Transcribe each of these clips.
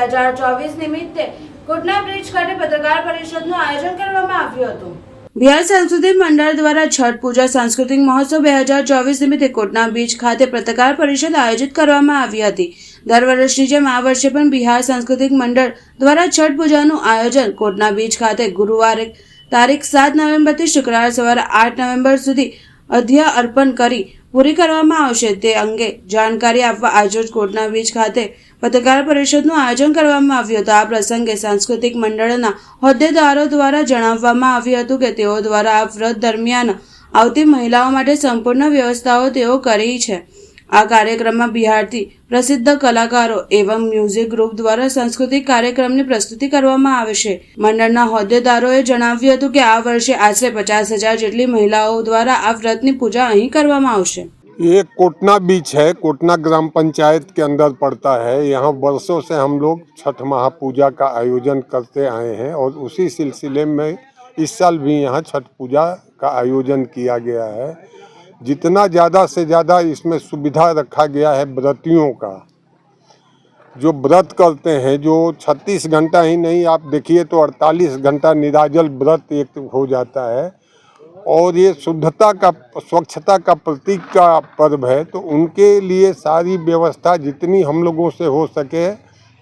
2024 નિમિત્તે કોટના બ્રિજ ખાતે પત્રકાર પરિષદનું આયોજન કરવામાં આવ્યું હતું। બિહાર સાંસ્કૃતિક મંડળ દ્વારા છઠ પૂજા સાંસ્કૃતિક મહોત્સવ 2024 નિમિત્તે કોટના બીચ ખાતે પત્રકાર પરિષદ આયોજિત કરવામાં આવી હતી। દર વર્ષની જેમ આ વર્ષે પણ બિહાર સાંસ્કૃતિક મંડળ દ્વારા છઠ પૂજાનું આયોજન કોટના બીચ ખાતે ગુરુવારે તારીખ 7 નવેમ્બરથી શુક્રવાર સવારે 8 નવેમ્બર સુધી અધ્યા અર્પણ કરી પૂરી કરવામાં આવશે। તે અંગે જાણકારી આપવા આજરોજ કોટના બીચ ખાતે પત્રકાર પરિષદનું આયોજન કરવામાં આવ્યું હતું। આ પ્રસંગે સાંસ્કૃતિક મંડળના હોદ્દેદારો દ્વારા જણાવવામાં આવ્યું હતું કે તેઓ દ્વારા આ વ્રત દરમિયાન આવતી મહિલાઓ માટે સંપૂર્ણ વ્યવસ્થાઓ તેઓ કરી છે। આ કાર્યક્રમમાં બિહારથી પ્રસિદ્ધ કલાકારો એવं મ્યુઝિક ગ્રુપ દ્વારા સાંસ્કૃતિક કાર્યક્રમની પ્રસ્તુતિ કરવામાં આવશે। મંડળના હોદ્દેદારોએ જણાવ્યું હતું કે આ વર્ષે આશરે 50,000 જેટલી મહિલાઓ દ્વારા આ વ્રતની પૂજા અહીં કરવામાં આવશે। ये कोटना बीच है, कोटना ग्राम पंचायत के अंदर पड़ता है। यहाँ वर्षों से हम लोग छठ महापूजा का आयोजन करते आए हैं और उसी सिलसिले में इस साल भी यहाँ छठ पूजा का आयोजन किया गया है। जितना ज़्यादा से ज़्यादा इसमें सुविधा रखा गया है व्रतियों का, जो व्रत करते हैं, जो 36 घंटा ही नहीं आप देखिए तो 48 घंटा निराजल व्रत एक हो जाता है और ये शुद्धता का स्वच्छता का प्रतीक का पर्व है। तो उनके लिए सारी व्यवस्था जितनी हम लोगों से हो सके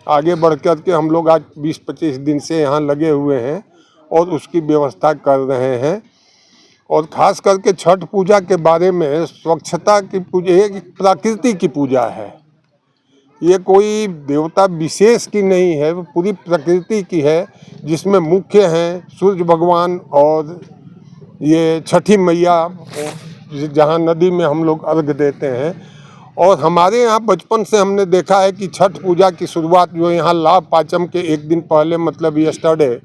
आगे बढ़ कर के हम लोग आज 20-25 दिन से यहाँ लगे हुए हैं और उसकी व्यवस्था कर रहे हैं। और ख़ास करके छठ पूजा के बारे में स्वच्छता की पूजा एक प्रकृति की पूजा है। ये कोई देवता विशेष की नहीं है, वो पूरी प्रकृति की है, जिसमें मुख्य हैं सूर्य भगवान और ये छठी मैया, जहाँ नदी में हम लोग अर्घ देते हैं। और हमारे यहाँ बचपन से हमने देखा है कि छठ पूजा की शुरुआत जो यहाँ लाभ पाचम के एक दिन पहले मतलब यस्टरडे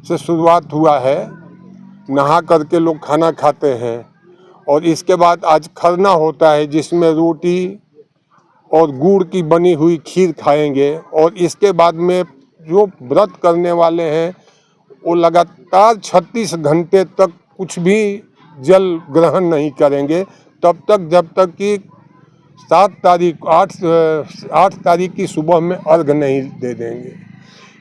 से शुरुआत हुआ है। नहा करके लोग खाना खाते हैं और इसके बाद आज खरना होता है, जिसमें रोटी और गुड़ की बनी हुई खीर खाएंगे। और इसके बाद में जो व्रत करने वाले हैं वो लगातार 36 घंटे तक कुछ भी जल ग्रहण नहीं करेंगे, तब तक जब तक कि 8 तारीख की सुबह में अर्घ नहीं दे देंगे।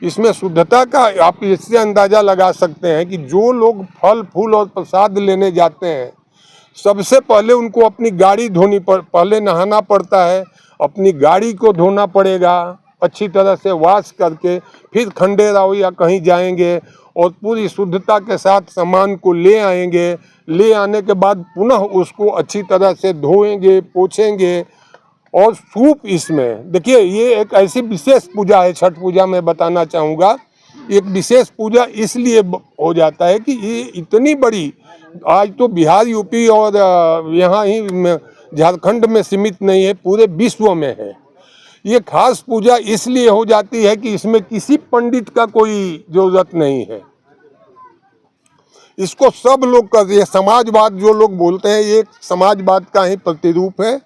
इसमें शुद्धता का आप इससे अंदाज़ा लगा सकते हैं कि जो लोग फल फूल और प्रसाद लेने जाते हैं, सबसे पहले उनको अपनी गाड़ी धोनी पहले नहाना पड़ता है, अपनी गाड़ी को धोना पड़ेगा अच्छी तरह से वॉश करके, फिर खंडेराव या कहीं जाएंगे और पूरी शुद्धता के साथ सामान को ले आएंगे। ले आने के बाद पुनः उसको अच्छी तरह से धोएंगे, पोछेंगे। और सूप इसमें देखिए, ये एक ऐसी विशेष पूजा है, छठ पूजा में बताना चाहूँगा। एक विशेष पूजा इसलिए हो जाता है कि ये इतनी बड़ी, आज तो बिहार यूपी और यहाँ ही झारखंड में सीमित नहीं है, पूरे विश्व में है। ये खास पूजा इसलिए हो जाती है कि इसमें किसी पंडित का कोई जरूरत नहीं है। इसको सब लोग करते हैं। समाजवाद जो लोग बोलते हैं, ये समाजवाद का ही प्रतिरूप है।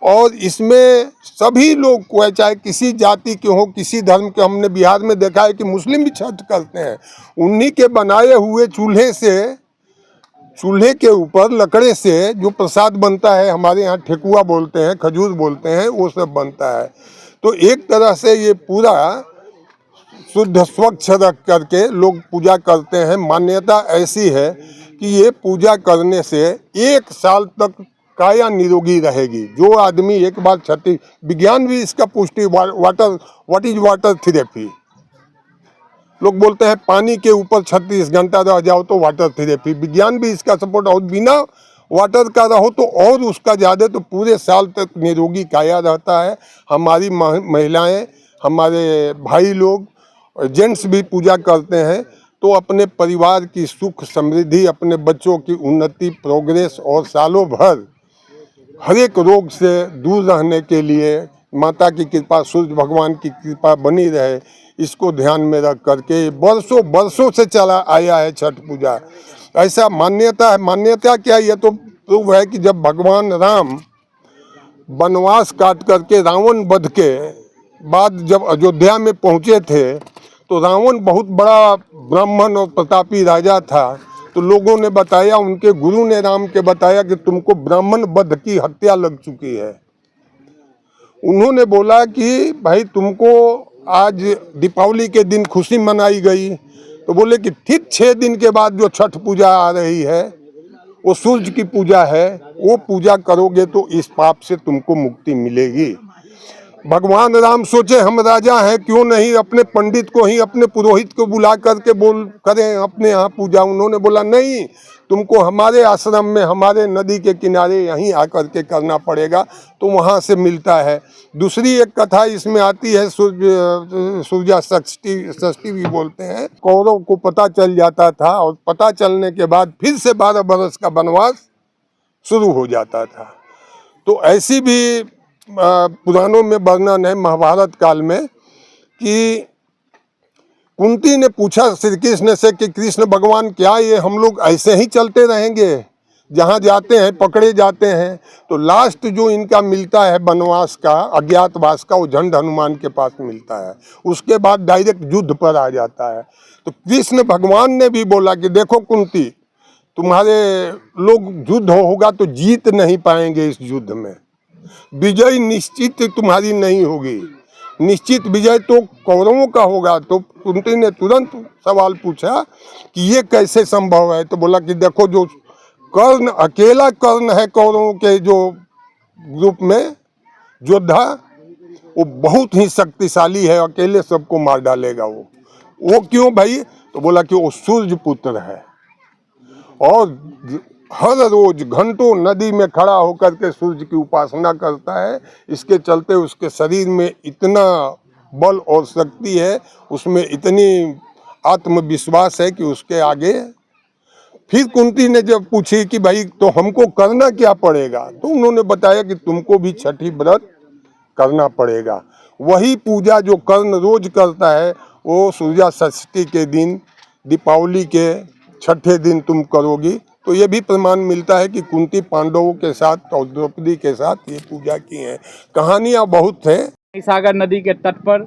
और इसमें सभी लोग को, चाहे किसी जाति के हो, किसी धर्म के, हमने बिहार में देखा है कि मुस्लिम भी छठ करते हैं। उन्हीं के बनाए हुए चूल्हे के ऊपर लकड़े से जो प्रसाद बनता है, हमारे यहाँ ठेकुआ बोलते हैं, खजूर बोलते हैं, वो सब बनता है। तो एक तरह से ये पूरा शुद्ध स्वच्छ रख करके लोग पूजा करते हैं। मान्यता ऐसी है कि ये पूजा करने से 1 साल तक काया निरोगी रहेगी। जो आदमी एक बार छठी, विज्ञान भी इसका पुष्टि, व्हाट इज वाटर थेरेपी, लोग बोलते हैं पानी के ऊपर 36 घंटा रह जाओ तो वाटर थेरेपी, विज्ञान भी इसका सपोर्ट। और बिना वाटर का रहो तो और उसका ज़्यादा, तो पूरे साल तक निरोगी काया रहता है। हमारी महिलाएं, हमारे भाई लोग, जेंट्स भी पूजा करते हैं तो अपने परिवार की सुख समृद्धि, अपने बच्चों की उन्नति, प्रोग्रेस और सालों भर हर एक रोग से दूर रहने के लिए माता की कृपा, सूर्य भगवान की कृपा बनी रहे, इसको ध्यान में रख करके वर्षों से चला आया है छठ पूजा। ऐसा मान्यता है। मान्यता क्या, ये तो प्रूव है कि जब भगवान राम वनवास काट करके रावण वध के बाद जब अयोध्या में पहुँचे थे, तो रावण बहुत बड़ा ब्राह्मण और प्रतापी राजा था। तो लोगों ने बताया, उनके गुरु ने राम के बताया कि तुमको ब्राह्मण वध की हत्या लग चुकी है। उन्होंने बोला कि भाई तुमको आज दीपावली के दिन खुशी मनाई गई, तो बोले कि ठीक 6 दिन के बाद जो छठ पूजा आ रही है वो सूर्य की पूजा है, वो पूजा करोगे तो इस पाप से तुमको मुक्ति मिलेगी। भगवान राम सोचे हम राजा हैं, क्यों नहीं अपने पंडित को ही, अपने पुरोहित को बुला करके बोल करें अपने यहाँ पूजा। उन्होंने बोला नहीं, तुमको हमारे आश्रम में, हमारे नदी के किनारे यहीं आकर के करना पड़ेगा, तो वहाँ से मिलता है। दूसरी एक कथा इसमें आती है, सूर्या षष्ठी भी बोलते हैं। कौरव को पता चल जाता था और पता चलने के बाद फिर से 12 बरस का वनवास शुरू हो जाता था। तो ऐसी भी पुराणों में वर्णन है महाभारत काल में कि कुंती ने पूछा श्री कृष्ण से कि कृष्ण भगवान क्या ये हम लोग ऐसे ही चलते रहेंगे, जहाँ जाते हैं पकड़े जाते हैं। तो लास्ट जो इनका मिलता है वनवास का, अज्ञातवास का, वो झंड हनुमान के पास मिलता है। उसके बाद डायरेक्ट युद्ध पर आ जाता है। तो कृष्ण भगवान ने भी बोला कि देखो कुंती, तुम्हारे लोग युद्ध होगा तो जीत नहीं पाएंगे इस युद्ध में, विजय निश्चित तुम्हारी नहीं होगी, निश्चित विजय तो कौरवों का होगा। तो कुंती ने तुरंत सवाल पूछा कि ये कैसे संभव है। तो बोला कि देखो जो कर्ण, अकेला कर्ण है कौरवों के जो ग्रुप में योद्धा, वो बहुत ही शक्तिशाली है, अकेले सबको मार डालेगा वो क्यों भाई? तो बोला कि वो सूर्य पुत्र है और हर रोज घंटों नदी में खड़ा होकर के सूर्य की उपासना करता है। इसके चलते उसके शरीर में इतना बल और शक्ति है, उसमें इतनी आत्मविश्वास है कि उसके आगे। फिर कुंती ने जब पूछी कि भाई तो हमको करना क्या पड़ेगा, तो उन्होंने बताया कि तुमको भी छठी व्रत करना पड़ेगा। वही पूजा जो कर्ण रोज करता है वो सूर्या षष्ठी के दिन, दीपावली के छठे दिन तुम करोगी। तो ये भी प्रमाण मिलता है कि कुंती पांडवों के साथ और द्रौपदी के साथ ये पूजा की है। कहानियाँ बहुत है। सागर नदी के तट पर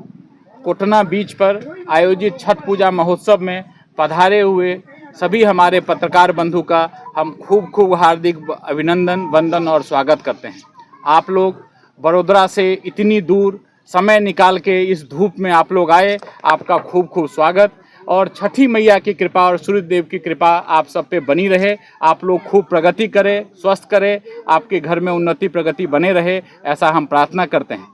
कोटना बीच पर आयोजित छठ पूजा महोत्सव में पधारे हुए सभी हमारे पत्रकार बंधु का हम खूब हार्दिक अभिनंदन, वंदन और स्वागत करते हैं। आप लोग बड़ोदरा से इतनी दूर समय निकाल के इस धूप में आप लोग आए, आपका खूब स्वागत। और छठी मैया की कृपा और सूर्य देव की कृपा आप सब पे बनी रहे। आप लोग खूब प्रगति करें, स्वस्थ करें, आपके घर में उन्नति प्रगति बने रहे, ऐसा हम प्रार्थना करते हैं।